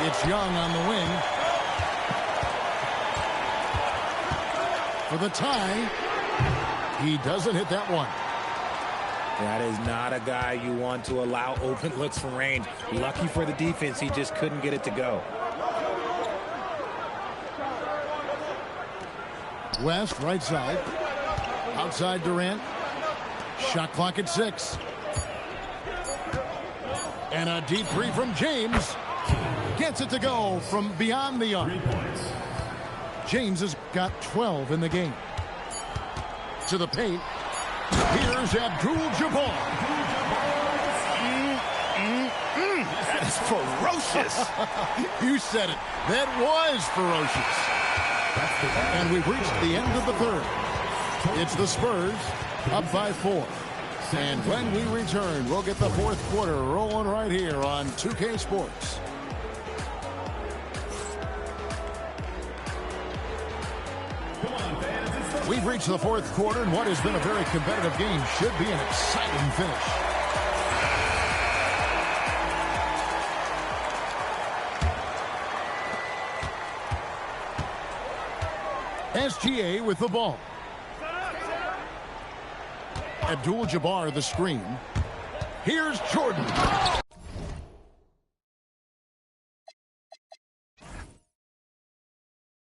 Speaker 1: It's Young on the wing. For the tie. He doesn't hit that one.
Speaker 10: That is not a guy you want to allow open looks from range. Lucky for the defense, he just couldn't get it to go.
Speaker 1: West, right side. Outside Durant. Shot clock at 6. And a deep three from James. Gets it to go from beyond the arc. James has got 12 in the game. To the paint. Here's Abdul-Jabbar.
Speaker 3: That is ferocious.
Speaker 1: You said it. That was ferocious. And we've reached the end of the third. It's the Spurs up by 4. And when we return, we'll get the fourth quarter rolling right here on 2K Sports. We've reached the fourth quarter, and what has been a very competitive game should be an exciting finish. SGA with the ball. Abdul-Jabbar the screen. Here's Jordan.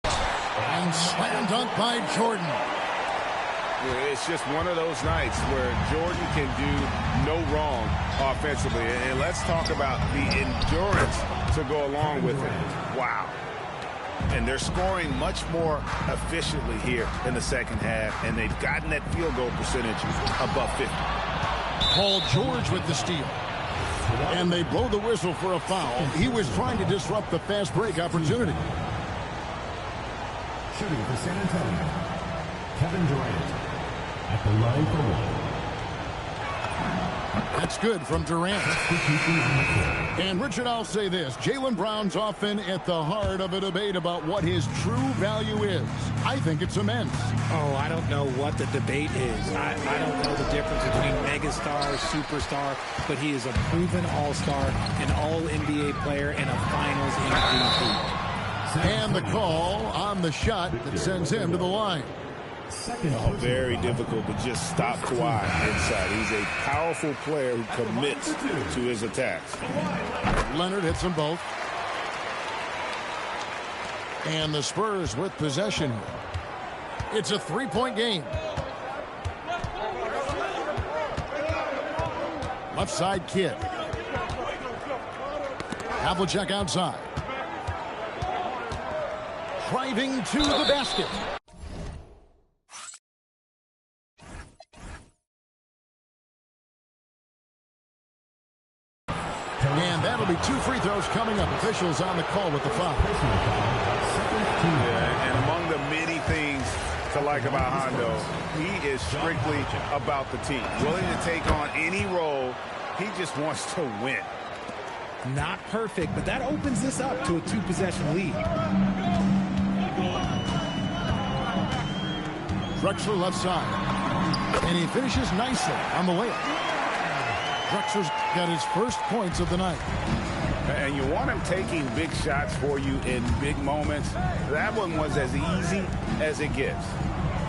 Speaker 1: And slam dunk by Jordan.
Speaker 3: It's just one of those nights where Jordan can do no wrong offensively. And let's talk about the endurance to go along with it. Wow. And they're scoring much more efficiently here in the second half, and they've gotten that field goal percentage above 50.
Speaker 1: Paul George with the steal. And they blow the whistle for a foul. He was trying to disrupt the fast break opportunity.
Speaker 5: Shooting for San Antonio, Kevin Durant at the line for one.
Speaker 1: That's good from Durant. And Richard, I'll say this. Jaylen Brown's often at the heart of a debate about what his true value is. I think it's immense.
Speaker 10: Oh, I don't know what the debate is. I don't know the difference between megastar, superstar, but he is a proven all-star, an all-NBA player, and a finals MVP.
Speaker 1: And the call on the shot that sends him to the line.
Speaker 3: Oh, very difficult to just stop Kawhi inside. He's a powerful player who commits to his attacks.
Speaker 1: Leonard hits them both. And the Spurs with possession. It's a three-point game. Left side Kidd. Havlicek outside. Driving to the basket. And that'll be 2 free throws coming up. Officials on the call with the foul.
Speaker 3: Yeah, and among the many things to like about Hondo, he is strictly about the team. Willing to take on any role. He just wants to win.
Speaker 10: Not perfect, but that opens this up to a 2-possession lead.
Speaker 1: Drexler left side. And he finishes nicely on the layup. Drexler's got his first points of the night.
Speaker 3: And you want him taking big shots for you in big moments. That one was as easy as it gets.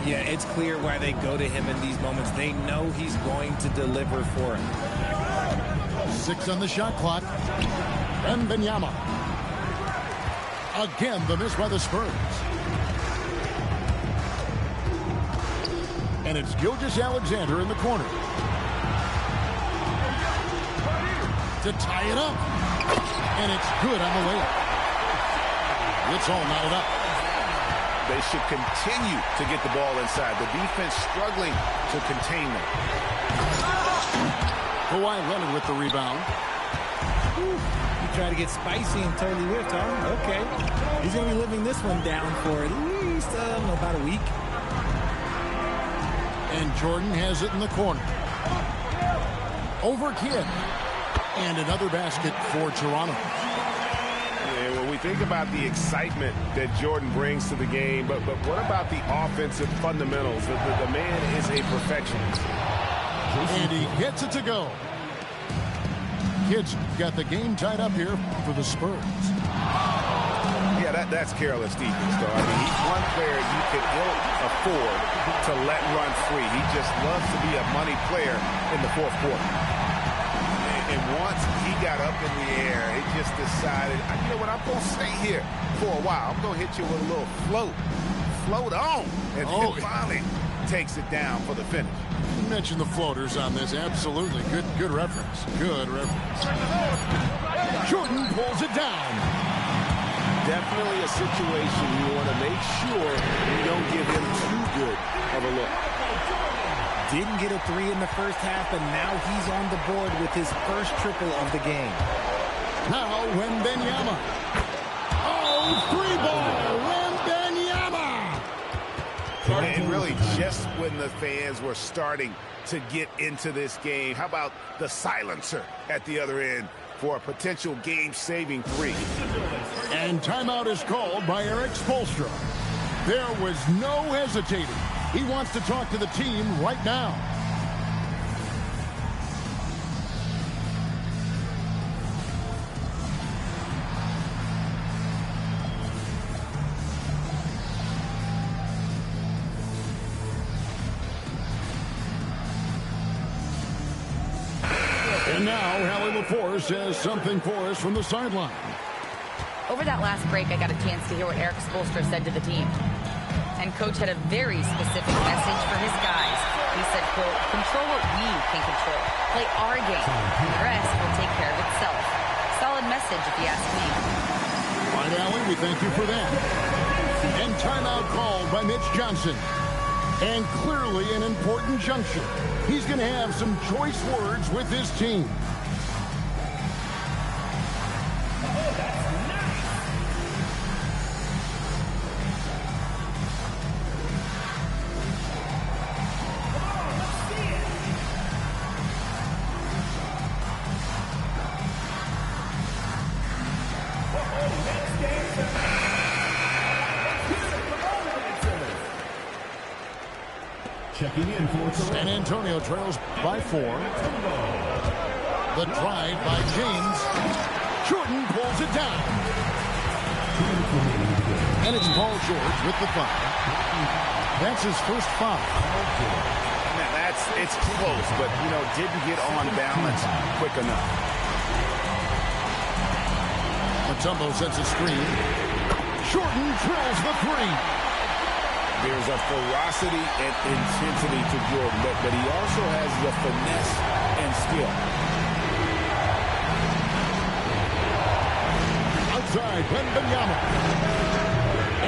Speaker 10: Yeah, it's clear why they go to him in these moments. They know he's going to deliver for him.
Speaker 1: 6 on the shot clock. Wembanyama. Again, the miss by the Spurs. And it's Gilgeous-Alexander in the corner. To tie it up. And it's good on the layup. It's all knotted up.
Speaker 3: They should continue to get the ball inside. The defense struggling to contain them.
Speaker 1: Kawhi Leonard with the rebound.
Speaker 10: He tried to get spicy and totally whiffed, huh? Okay. He's going to be living this one down for at least about a week.
Speaker 1: And Jordan has it in the corner. Over Kidd. And another basket for Toronto.
Speaker 3: Yeah, when we think about the excitement that Jordan brings to the game, but what about the offensive fundamentals? The man is a perfectionist.
Speaker 1: And he gets it to go. Kidd's got the game tied up here for the Spurs.
Speaker 3: Yeah, that's careless defense, though. I mean, he's one player you can ill afford to let run free. He just loves to be a money player in the fourth quarter. And once he got up in the air, he just decided, you know what, I'm going to stay here for a while. I'm going to hit you with a little float. Float on. And then finally takes it down for the finish.
Speaker 1: You mentioned the floaters on this. Absolutely. Good reference. Good reference. Jordan pulls it down.
Speaker 7: Definitely a situation you want to make sure you don't give him too good of a look.
Speaker 10: Didn't get a 3 in the first half, and now he's on the board with his first triple of the game.
Speaker 1: Now Wembanyama. Oh, 3-ball. Wembanyama.
Speaker 3: And really just when the fans were starting to get into this game, how about the silencer at the other end for a potential game-saving 3?
Speaker 1: And timeout is called by Eric Spoelstra. There was no hesitating. He wants to talk to the team right now. And now, Hallie LaForce has something for us from the sideline.
Speaker 6: Over that last break, I got a chance to hear what Eric Spoelstra said to the team. And Coach had a very specific message for his guys. He said, quote, control what we can control. Play our game. And the rest will take care of itself. Solid message, if you ask me.
Speaker 1: All right, Allie, we thank you for that. And timeout called by Mitch Johnson. And clearly an important juncture. He's going to have some choice words with his team.
Speaker 5: Checking in for
Speaker 1: San Antonio trails by 4. The drive by James. Jordan pulls it down. And it's Paul George with the foul. That's his first foul.
Speaker 3: Now it's close, but, didn't get on balance quick enough.
Speaker 1: Mutombo sets a screen. Jordan drills the 3.
Speaker 7: There's a ferocity and intensity to Jordan, but he also has the finesse and skill.
Speaker 1: Outside, Wembanyama.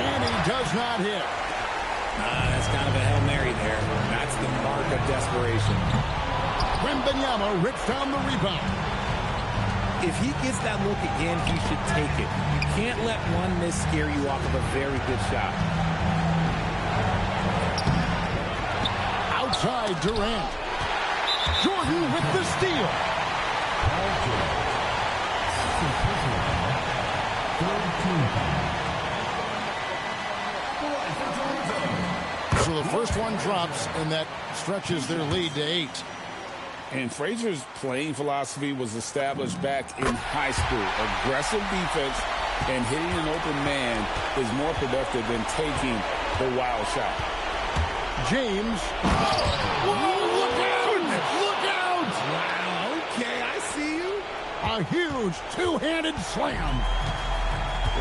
Speaker 1: And he does not hit.
Speaker 10: That's kind of a Hail Mary there. That's the mark of desperation.
Speaker 1: Wembanyama rips down the rebound.
Speaker 10: If he gets that look again, he should take it. You can't let one miss scare you off of a very good shot.
Speaker 1: Outside Durant. Jordan with the steal. So the first one drops, and that stretches their lead to 8.
Speaker 7: And Frazier's playing philosophy was established back in high school. Aggressive defense and hitting an open man is more productive than taking the wild shot.
Speaker 1: James. Whoa, look out! Look out!
Speaker 10: Wow, okay, I see you.
Speaker 1: A huge two-handed slam.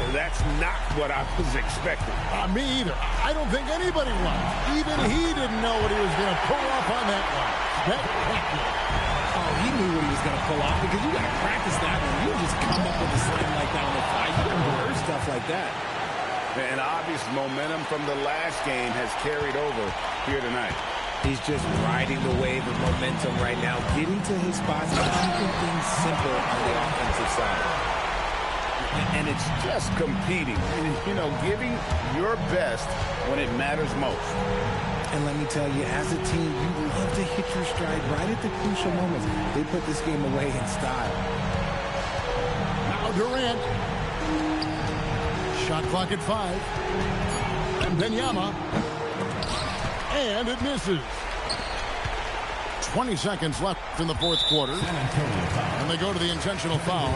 Speaker 3: That's not what I was expecting.
Speaker 1: Me either. I don't think anybody was. Even he didn't know what he was going to pull off on that one. Spectacular.
Speaker 10: Oh, he knew what he was going to pull off because you got to practice that one. You just come up with a slam like that on the fly. You can rehearse stuff like that.
Speaker 3: And obvious momentum from the last game has carried over here tonight.
Speaker 10: He's just riding the wave of momentum right now, getting to his spots and keeping things simple on the offensive side.
Speaker 3: And it's just competing, giving your best when it matters most.
Speaker 10: And let me tell you, as a team, you love to hit your stride right at the crucial moments. They put this game away in style.
Speaker 1: Now Durant. Shot clock at 5. And Wembanyama. And it misses. 20 seconds left in the fourth quarter. And they go to the intentional foul.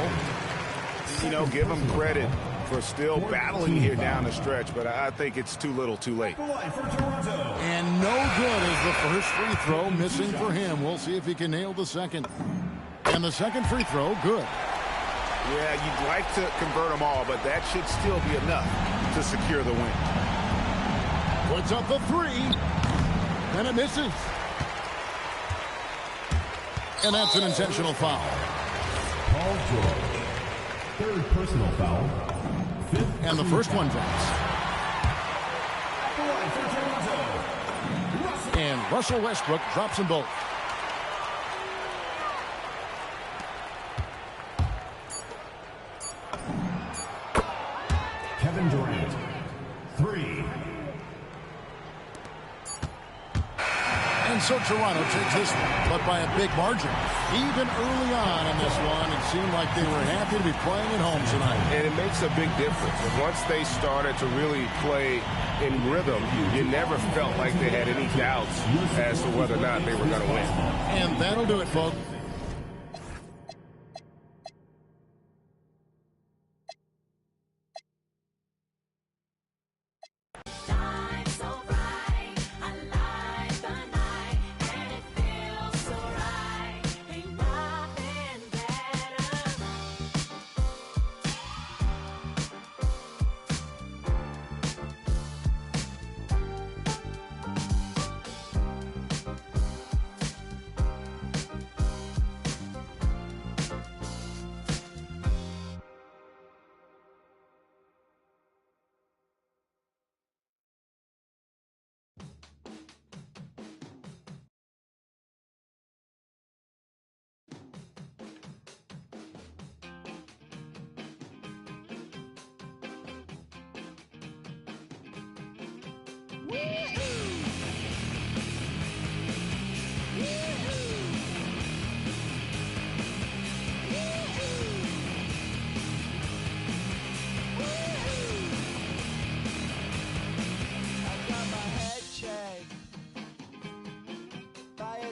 Speaker 3: Give them credit for still battling here down the stretch, but I think it's too little too late.
Speaker 1: And no good is the first free throw, missing for him. We'll see if he can nail the second. And the second free throw, good.
Speaker 3: Yeah, you'd like to convert them all, but that should still be enough to secure the win.
Speaker 1: Puts up the 3. And it misses. And that's an intentional foul.
Speaker 5: Paul George. Third personal foul.
Speaker 1: And the first one drops. And Russell Westbrook drops them both.
Speaker 5: Kevin Durant. 3.
Speaker 1: And so Toronto takes this one, but by a big margin. Even early on in this one, it seemed like they were happy to be playing at home tonight.
Speaker 3: And it makes a big difference. Once they started to really play in rhythm, you never felt like they had any doubts as to whether or not they were going to win.
Speaker 1: And that'll do it, folks.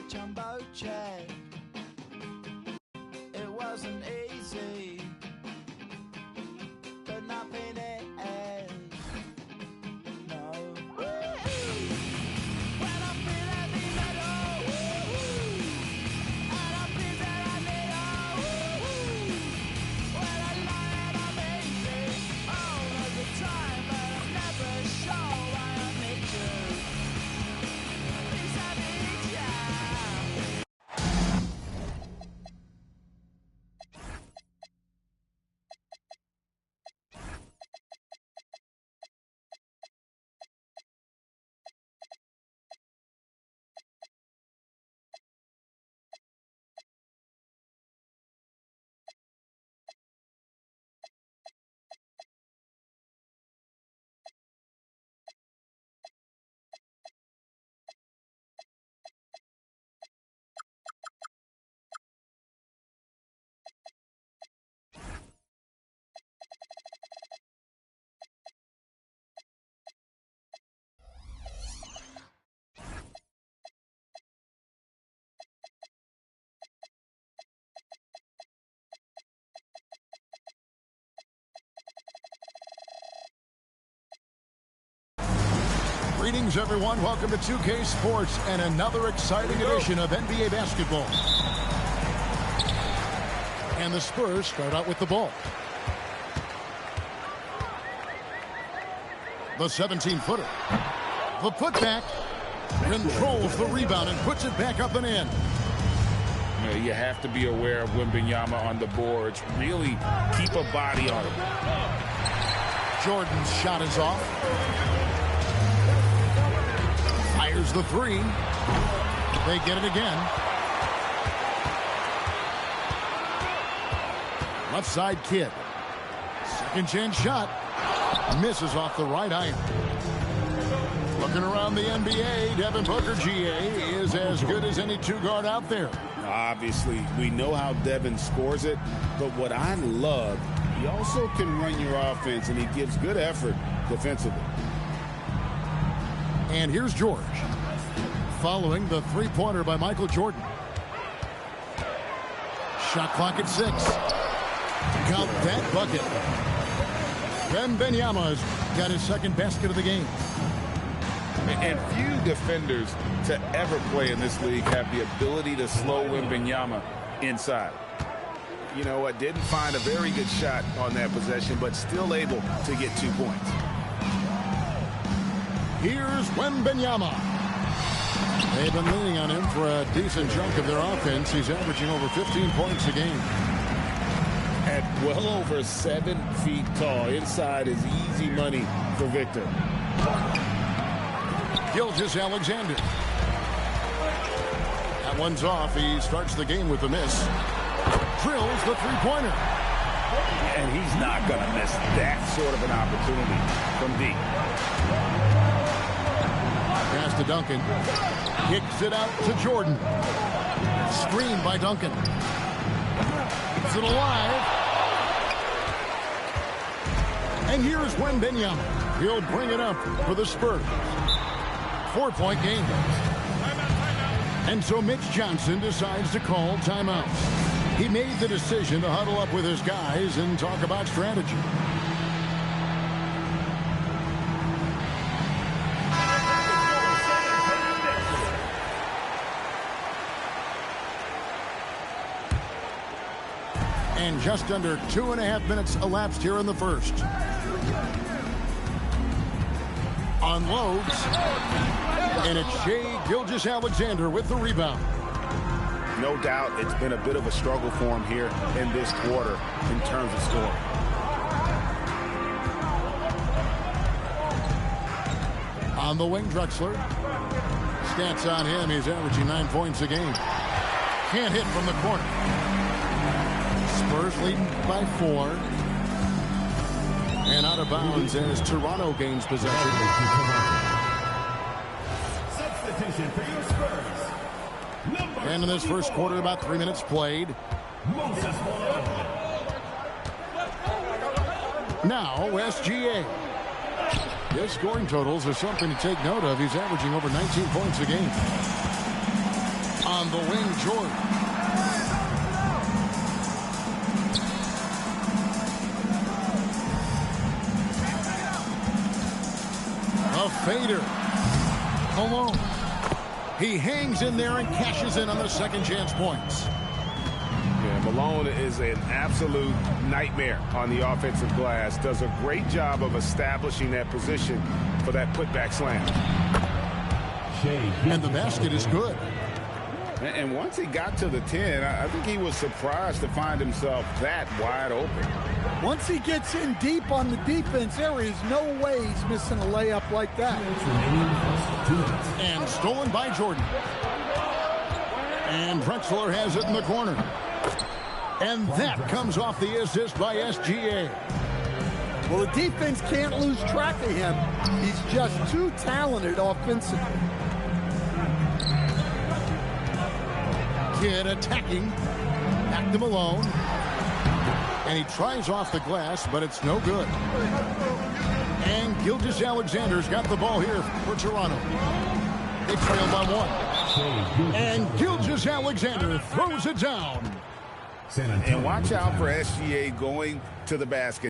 Speaker 11: Jumbo jet. It wasn't easy, but nothing is. No. When I feel heavy metal, and I feel that I need when I lie and I'm easy all of the time, but I'm never sure why I need you. Please I need ya.
Speaker 1: Greetings, everyone. Welcome to 2K Sports and another exciting edition of NBA basketball. And the Spurs start out with the ball. The 17-footer. The putback controls the rebound and puts it back up and in.
Speaker 7: You have to be aware of Wembanyama on the boards. Really keep a body on him.
Speaker 1: Jordan's shot is off. Fires the three. They get it again. Left side Kidd. Second chance shot. Misses off the right iron. Looking around the NBA, Devin Booker, GA, is as good as any two-guard out there.
Speaker 7: Obviously, we know how Devin scores it, but what I love, he also can run your offense, and he gives good effort defensively.
Speaker 1: And here's George, following the three-pointer by Michael Jordan. Shot clock at 6. Count that bucket. Wembanyama's got his second basket of the game.
Speaker 7: And few defenders to ever play in this league have the ability to slow Wembanyama inside.
Speaker 3: You know what? Didn't find a very good shot on that possession, but still able to get 2 points.
Speaker 1: Here's Wembanyama. They've been leaning on him for a decent chunk of their offense. He's averaging over 15 points a game.
Speaker 7: At well over 7 feet tall, inside is easy money for Victor.
Speaker 1: Gilgeous-Alexander. That one's off. He starts the game with a miss. Drills the three-pointer.
Speaker 7: And he's not going to miss that sort of an opportunity from deep.
Speaker 1: Pass to Duncan. Kicks it out to Jordan. Screen by Duncan. Keeps it alive. And here's Wembanyama. He'll bring it up for the Spurs. 4-point game. And so Mitch Johnson decides to call timeouts. He made the decision to huddle up with his guys and talk about strategy. And just under 2.5 minutes elapsed here in the first. Unloads. And it's Shai Gilgeous-Alexander with the rebound.
Speaker 3: No doubt it's been a bit of a struggle for him here in this quarter in terms of scoring.
Speaker 1: On the wing, Drexler. Stats on him, he's averaging 9 points a game. Can't hit from the corner. Spurs leading by 4. And out of bounds as Toronto gains possession.
Speaker 5: competition for your Spurs.
Speaker 1: And in this first quarter, about 3 minutes played.
Speaker 5: Moses Malone.
Speaker 1: Now, SGA. His scoring totals are something to take note of. He's averaging over 19 points a game. On the wing, Jordan. A fader. Malone. He hangs in there and cashes in on the second chance points.
Speaker 4: Yeah, Malone is an absolute nightmare on the offensive glass. Does a great job of establishing that position for that putback slam.
Speaker 1: And the basket is good.
Speaker 4: And once he got to the 10, I think he was surprised to find himself that wide open.
Speaker 2: Once he gets in deep on the defense, there is no way he's missing a layup like that.
Speaker 1: And stolen by Jordan. And Drexler has it in the corner. And that comes off the assist by SGA.
Speaker 2: Well, the defense can't lose track of him. He's just too talented offensively.
Speaker 1: Kidd attacking. Back to Malone. And he tries off the glass, but it's no good. And Gilgeous-Alexander's got the ball here for Toronto. They trail by one. And Gilgeous-Alexander throws it down.
Speaker 4: And watch out for SGA going to the basket.